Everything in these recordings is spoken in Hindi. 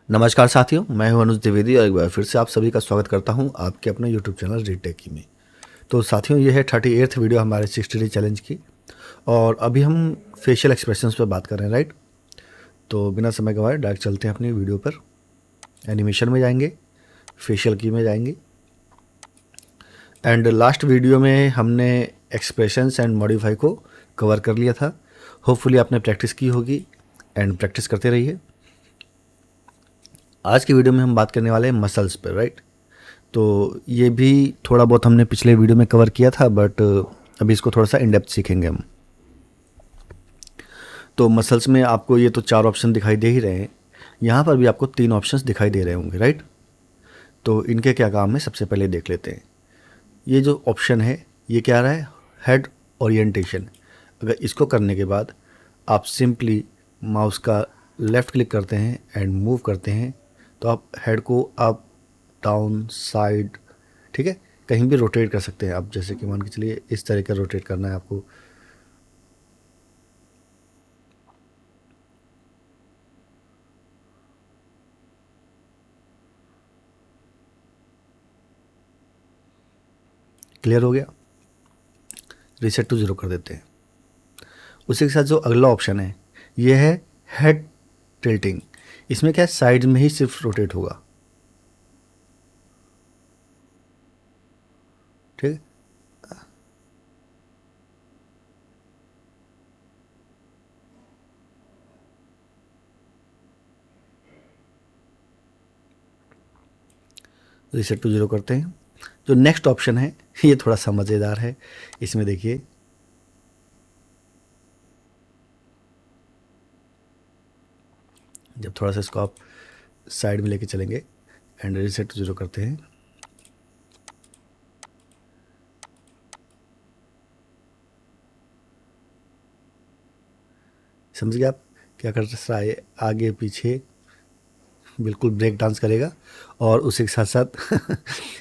नमस्कार साथियों, मैं हूं अनुज द्विवेदी और एक बार फिर से आप सभी का स्वागत करता हूं आपके अपने यूट्यूब चैनल रीड टेकी में। तो साथियों, ये है 38th वीडियो हमारे 60 डे चैलेंज की और अभी हम फेशियल एक्सप्रेशंस पर बात कर रहे हैं, राइट। तो बिना समय गंवाए डायरेक्ट चलते हैं अपनी वीडियो पर। एनिमेशन में जाएंगे, फेशियल की में जाएंगे एंड लास्ट वीडियो में हमने एक्सप्रेशंस एंड मॉडिफाई को कवर कर लिया था। होपफुली आपने प्रैक्टिस की होगी एंड प्रैक्टिस करते रहिए। आज की वीडियो में हम बात करने वाले हैं मसल्स पर, राइट। तो ये भी थोड़ा बहुत हमने पिछले वीडियो में कवर किया था, बट अभी इसको थोड़ा सा इन डेप्थ सीखेंगे हम। तो मसल्स में आपको ये तो 4 ऑप्शन दिखाई दे ही रहे हैं, यहाँ पर भी आपको 3 ऑप्शंस दिखाई दे रहे होंगे, राइट। तो इनके क्या काम है सबसे पहले देख लेते हैं। ये जो ऑप्शन है ये क्या रहा है, हेड ओरिएंटेशन। अगर इसको करने के बाद आप सिंपली माउस का लेफ़्ट क्लिक करते हैं एंड मूव करते हैं तो आप हेड को अप डाउन साइड, ठीक है, कहीं भी रोटेट कर सकते हैं आप। जैसे कि मान के चलिए इस तरह का रोटेट करना है आपको। क्लियर हो गया। रीसेट टू ज़ीरो कर देते हैं। उसी के साथ जो अगला ऑप्शन है ये है हेड टिल्टिंग। इसमें क्या है, साइड में ही सिर्फ रोटेट होगा, ठीक है। रीसेट टू ज़ीरो करते हैं। जो नेक्स्ट ऑप्शन है ये थोड़ा सा मज़ेदार है। इसमें देखिए जब थोड़ा सा इसको आप साइड में लेके चलेंगे एंड रीसेट टू ज़ीरो करते हैं, समझ गए आप क्या कर रहा है, आगे पीछे बिल्कुल ब्रेक डांस करेगा। और उसी के साथ साथ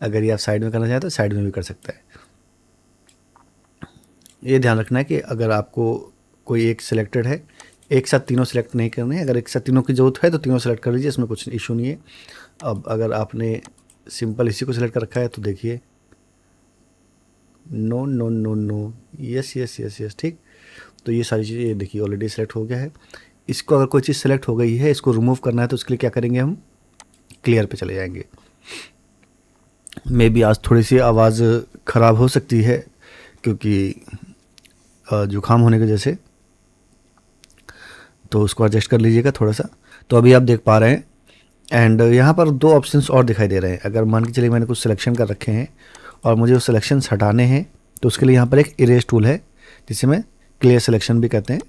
अगर ये आप साइड में करना चाहें तो साइड में भी कर सकता है। ये ध्यान रखना है कि अगर आपको कोई एक सिलेक्टेड है, एक साथ तीनों सेलेक्ट नहीं करने हैं। अगर एक साथ तीनों की ज़रूरत है तो तीनों सेलेक्ट कर लीजिए, इसमें कुछ इशू नहीं है। अब अगर आपने सिंपल इसी को सिलेक्ट कर रखा है तो देखिए no no no no, yes yes yes yes, ठीक। तो ये सारी चीज़ें ये देखिए ऑलरेडी सेलेक्ट हो गया है। इसको अगर कोई चीज़ सेलेक्ट हो गई है, इसको रिमूव करना है तो उसके लिए क्या करेंगे, हम क्लियर पे चले जाएंगे। मे बी आज थोड़ी सी आवाज़ ख़राब हो सकती है क्योंकि जुकाम होने की वजह से, तो उसको एडजस्ट कर लीजिएगा थोड़ा सा। तो अभी आप देख पा रहे हैं एंड यहाँ पर 2 ऑप्शंस और दिखाई दे रहे हैं। अगर मान के चलिए मैंने कुछ सिलेक्शन कर रखे हैं और मुझे वो सिलेक्शंस हटाने हैं तो उसके लिए यहाँ पर एक इरेज टूल है जिसे मैं क्लियर सिलेक्शन भी कहते हैं,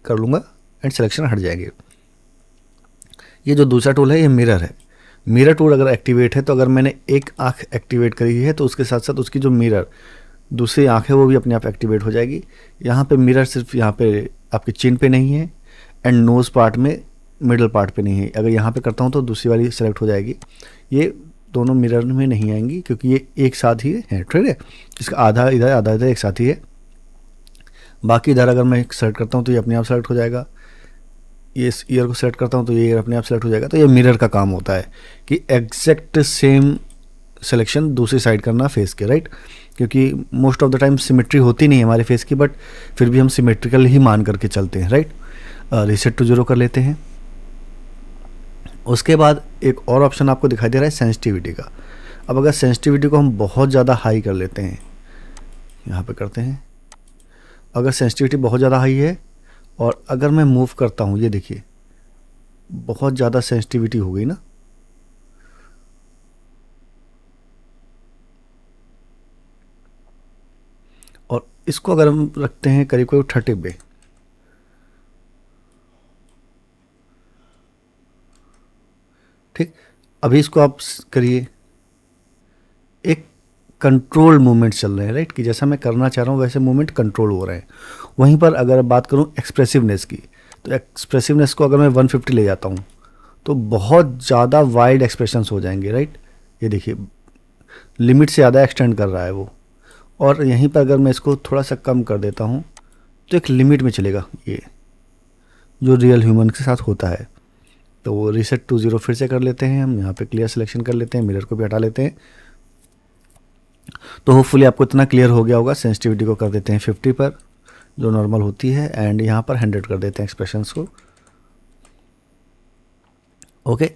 कर लूँगा एंड सिलेक्शन हट जाएंगे। ये जो दूसरा टूल है ये मिरर है। मिरर टूल अगर एक्टिवेट है तो अगर मैंने एक आँख एक्टिवेट करी है तो उसके साथ साथ उसकी जो मिरर दूसरी आँख है वो भी अपने आप एक्टिवेट हो जाएगी। यहाँ पे मिरर सिर्फ यहाँ पे आपके चिन पे नहीं है एंड नोज़ पार्ट में, मिडल पार्ट पे नहीं है। अगर यहाँ पे करता हूँ तो दूसरी वाली सेलेक्ट हो जाएगी। ये दोनों मिरर में नहीं आएंगी क्योंकि ये एक साथ ही है, ठीक है। इसका आधा इधर एक साथ ही है। बाकी इधर अगर मैं सेलेक्ट करता हूँ तो ये अपने आप सेलेक्ट हो जाएगा। ये इस ईयर को सेलेक्ट करता हूँ तो ये ईयर अपने आप सेलेक्ट हो जाएगा। तो ये मिरर का काम होता है कि एग्जैक्ट सेम सिलेक्शन दूसरी साइड करना फेस के, राइट। क्योंकि most of the time symmetry होती नहीं है हमारे फेस की, बट फिर भी हम सिमेट्रिकल ही मान करके चलते हैं, राइट। रीसेट टू ज़ीरो कर लेते हैं। उसके बाद एक और ऑप्शन आपको दिखाई दे रहा है सेंसिटिविटी का। अब अगर सेंसिटिविटी को हम बहुत ज़्यादा हाई कर लेते हैं, यहाँ पे करते हैं। अगर सेंसिटिविटी बहुत ज़्यादा हाई है और अगर मैं मूव करता हूँ, ये देखिए बहुत ज़्यादा सेंसिटिविटी हो गई ना। और इसको अगर हम रखते हैं करीब करीब 30 पे, ठीक। अभी इसको आप करिए, एक कंट्रोल मूवमेंट चल रहे हैं, राइट, कि जैसा मैं करना चाह रहा हूँ वैसे मूवमेंट कंट्रोल हो रहे हैं। वहीं पर अगर बात करूँ एक्सप्रेसिवनेस की, तो एक्सप्रेसिवनेस को अगर मैं 150 ले जाता हूँ तो बहुत ज़्यादा वाइड एक्सप्रेशंस हो जाएंगे, राइट। ये देखिए लिमिट से ज़्यादा एक्सटेंड कर रहा है वो। और यहीं पर अगर मैं इसको थोड़ा सा कम कर देता हूँ तो एक लिमिट में चलेगा, ये जो रियल ह्यूमन के साथ होता है। तो रीसेट टू ज़ीरो फिर से कर लेते हैं हम, यहाँ पे क्लियर सिलेक्शन कर लेते हैं, मिरर को भी हटा लेते हैं। तो होपफुली आपको इतना क्लियर हो गया होगा। सेंसिटिविटी को कर देते हैं 50 पर, जो नॉर्मल होती है, एंड यहाँ पर 100 कर देते हैं एक्सप्रेशंस को। ओके,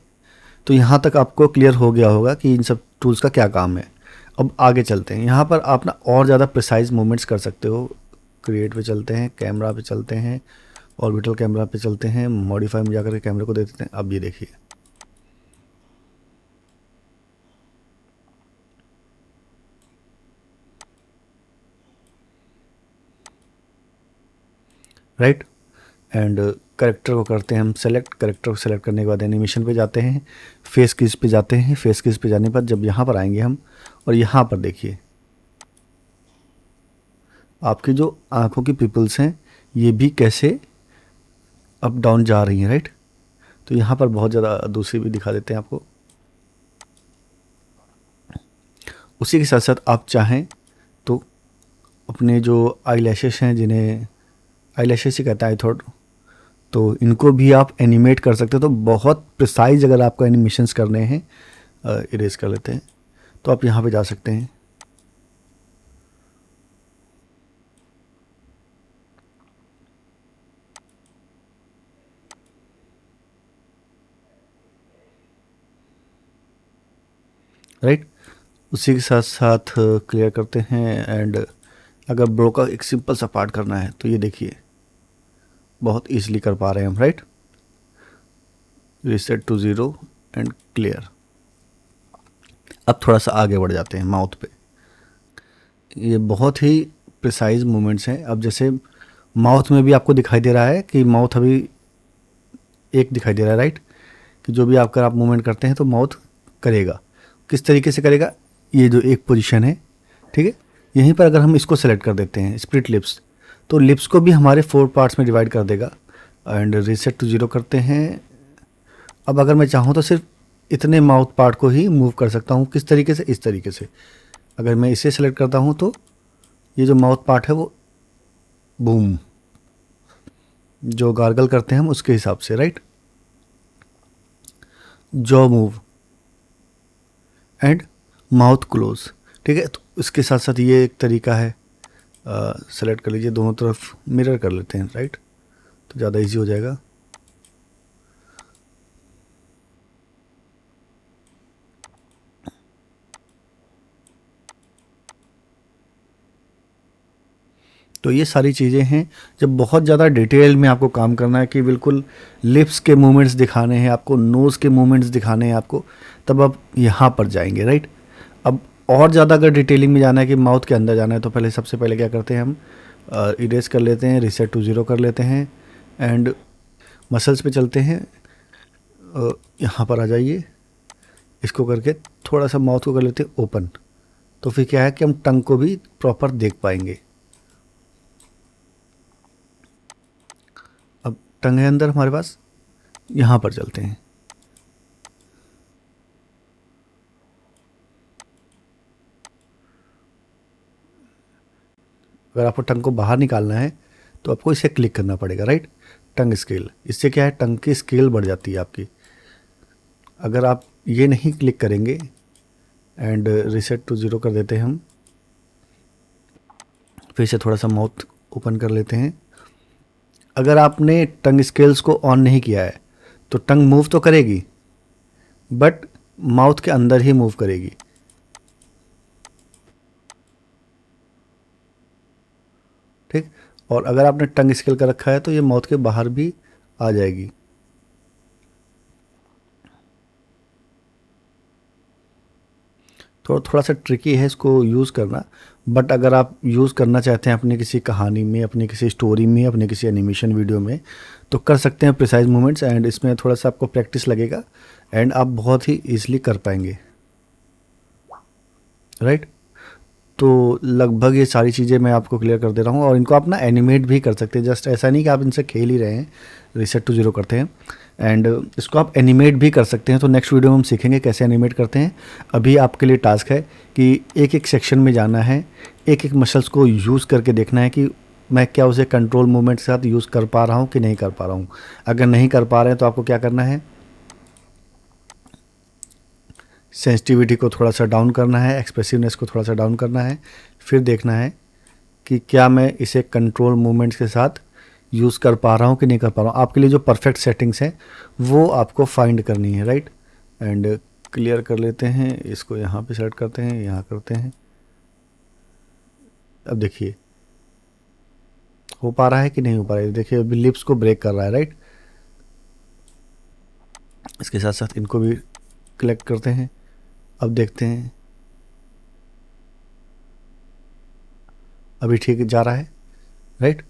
तो यहाँ तक आपको क्लियर हो गया होगा कि इन सब टूल्स का क्या काम है। अब आगे चलते हैं, यहाँ पर आप ना और ज़्यादा प्रिसाइज मूवमेंट्स कर सकते हो। क्रिएट पे चलते हैं, कैमरा पे चलते हैं, ऑर्बिटल कैमरा पे चलते हैं, मॉडिफाई में जाकर के कैमरे को दे देते हैं। अब ये देखिए, राइट। एंड करेक्टर को करते हैं हम सेलेक्ट। करेक्टर को सेलेक्ट करने के बाद एनिमेशन पे जाते हैं, फेस किस पे जाते हैं। फेस किस पे जाने पर जब यहाँ पर आएंगे हम, और यहाँ पर देखिए आपकी जो आंखों की पिपल्स हैं ये भी कैसे अप डाउन जा रही हैं, राइट। तो यहाँ पर बहुत ज़्यादा दूसरी भी दिखा देते हैं आपको। उसी के साथ साथ आप चाहें तो अपने जो आई लैशेस हैं, जिन्हें आई लैशेस ही कहता है आई थॉट, तो इनको भी आप एनिमेट कर सकते हो। तो बहुत प्रिसाइज अगर आपको एनिमेशंस करने हैं, इरेज कर लेते हैं, तो आप यहाँ पे जा सकते हैं। राइट, उसी के साथ साथ क्लियर करते हैं। एंड अगर ब्रो का एक सिंपल सा पार्ट करना है तो ये देखिए बहुत ईजिली कर पा रहे हैं हम, right. Reset to zero and clear. अब थोड़ा सा आगे बढ़ जाते हैं माउथ पे। ये बहुत ही प्रिसाइज मूवमेंट्स हैं। अब जैसे माउथ में भी आपको दिखाई दे रहा है कि माउथ अभी एक दिखाई दे रहा है, राइट, कि जो भी आप मूवमेंट करते हैं तो माउथ करेगा। किस तरीके से करेगा, ये जो एक पोजीशन है, ठीक है, यहीं पर अगर हम इसको सेलेक्ट कर देते हैं स्प्लिट लिप्स, तो लिप्स को भी हमारे 4 पार्ट्स में डिवाइड कर देगा। एंड रीसेट टू ज़ीरो करते हैं। अब अगर मैं चाहूँ तो सिर्फ इतने माउथ पार्ट को ही मूव कर सकता हूँ। किस तरीके से, इस तरीके से। अगर मैं इसे सेलेक्ट करता हूँ तो ये जो माउथ पार्ट है वो बूम, जो गार्गल करते हैं हम उसके हिसाब से, right. Jaw move and mouth close, ठीक है। तो इसके साथ साथ ये एक तरीका है, सेलेक्ट कर लीजिए, दोनों तरफ मिरर कर लेते हैं, राइट, तो ज़्यादा इजी हो जाएगा। तो ये सारी चीज़ें हैं। जब बहुत ज़्यादा डिटेल में आपको काम करना है कि बिल्कुल लिप्स के मूवमेंट्स दिखाने हैं आपको, नोज़ के मूवमेंट्स दिखाने हैं आपको, तब आप यहाँ पर जाएंगे, राइट। अब और ज़्यादा अगर डिटेलिंग में जाना है कि माउथ के अंदर जाना है, तो पहले सबसे पहले क्या करते हैं हम, इरेज कर लेते हैं, रीसेट टू ज़ीरो कर लेते हैं, एंड मसल्स पे चलते हैं। यहाँ पर आ जाइए, इसको करके थोड़ा सा माउथ को कर लेते हैं ओपन। तो फिर क्या है कि हम टंग को भी प्रॉपर देख पाएंगे। अब टंग है अंदर हमारे पास, यहाँ पर चलते हैं। अगर आपको टंग को बाहर निकालना है तो आपको इसे क्लिक करना पड़ेगा, राइट, टंग स्केल। इससे क्या है, टंग की स्केल बढ़ जाती है आपकी। अगर आप ये नहीं क्लिक करेंगे, एंड रीसेट टू ज़ीरो कर देते हैं हम, फिर से थोड़ा सा माउथ ओपन कर लेते हैं। अगर आपने टंग स्केल्स को ऑन नहीं किया है तो टंग मूव तो करेगी, बट माउथ के अंदर ही मूव करेगी। ठीक, और अगर आपने टंग स्केल कर रखा है तो ये माउथ के बाहर भी आ जाएगी। थोड़ा सा ट्रिकी है इसको यूज़ करना, बट अगर आप यूज़ करना चाहते हैं अपनी किसी कहानी में, अपनी किसी स्टोरी में, अपने किसी एनिमेशन वीडियो में, तो कर सकते हैं प्रिसाइज मूवमेंट्स। एंड इसमें थोड़ा सा आपको प्रैक्टिस लगेगा एंड आप बहुत ही ईजिली कर पाएंगे, राइट। तो लगभग ये सारी चीज़ें मैं आपको क्लियर कर दे रहा हूँ, और इनको आप ना एनिमेट भी कर सकते हैं। जस्ट ऐसा नहीं कि आप इनसे खेल ही रहे हैं, रीसेट टू ज़ीरो करते हैं, एंड इसको आप एनिमेट भी कर सकते हैं। तो नेक्स्ट वीडियो में हम सीखेंगे कैसे एनिमेट करते हैं। अभी आपके लिए टास्क है कि एक एक सेक्शन में जाना है, एक एक मसल्स को यूज़ करके देखना है कि मैं क्या उसे कंट्रोल मूवमेंट के साथ यूज़ कर पा रहा हूँ कि नहीं कर पा रहा हूँ। अगर नहीं कर पा रहे हैं तो आपको क्या करना है, सेंसिटिविटी को थोड़ा सा डाउन करना है, एक्सप्रेसिवनेस को थोड़ा सा डाउन करना है, फिर देखना है कि क्या मैं इसे कंट्रोल मूवमेंट्स के साथ यूज़ कर पा रहा हूँ कि नहीं कर पा रहा हूँ। आपके लिए जो परफेक्ट सेटिंग्स हैं वो आपको फाइंड करनी है, राइट। एंड क्लियर कर लेते हैं इसको, यहाँ पे सेलेक्ट करते हैं, यहाँ करते हैं। अब देखिए हो पा रहा है कि नहीं हो पा रहा है। देखिए अभी लिप्स को ब्रेक कर रहा है, राइट। इसके साथ साथ इनको भी कलेक्ट करते हैं। अब देखते हैं, अभी ठीक जा रहा है, राइट।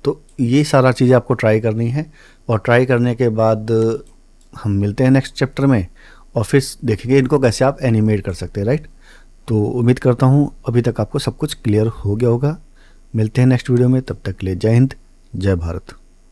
तो ये सारा चीज़ें आपको ट्राई करनी है, और ट्राई करने के बाद हम मिलते हैं नेक्स्ट चैप्टर में, और फिर देखेंगे इनको कैसे आप एनिमेट कर सकते हैं, राइट। तो उम्मीद करता हूँ अभी तक आपको सब कुछ क्लियर हो गया होगा। मिलते हैं नेक्स्ट वीडियो में, तब तक के लिए जय हिंद, जय भारत।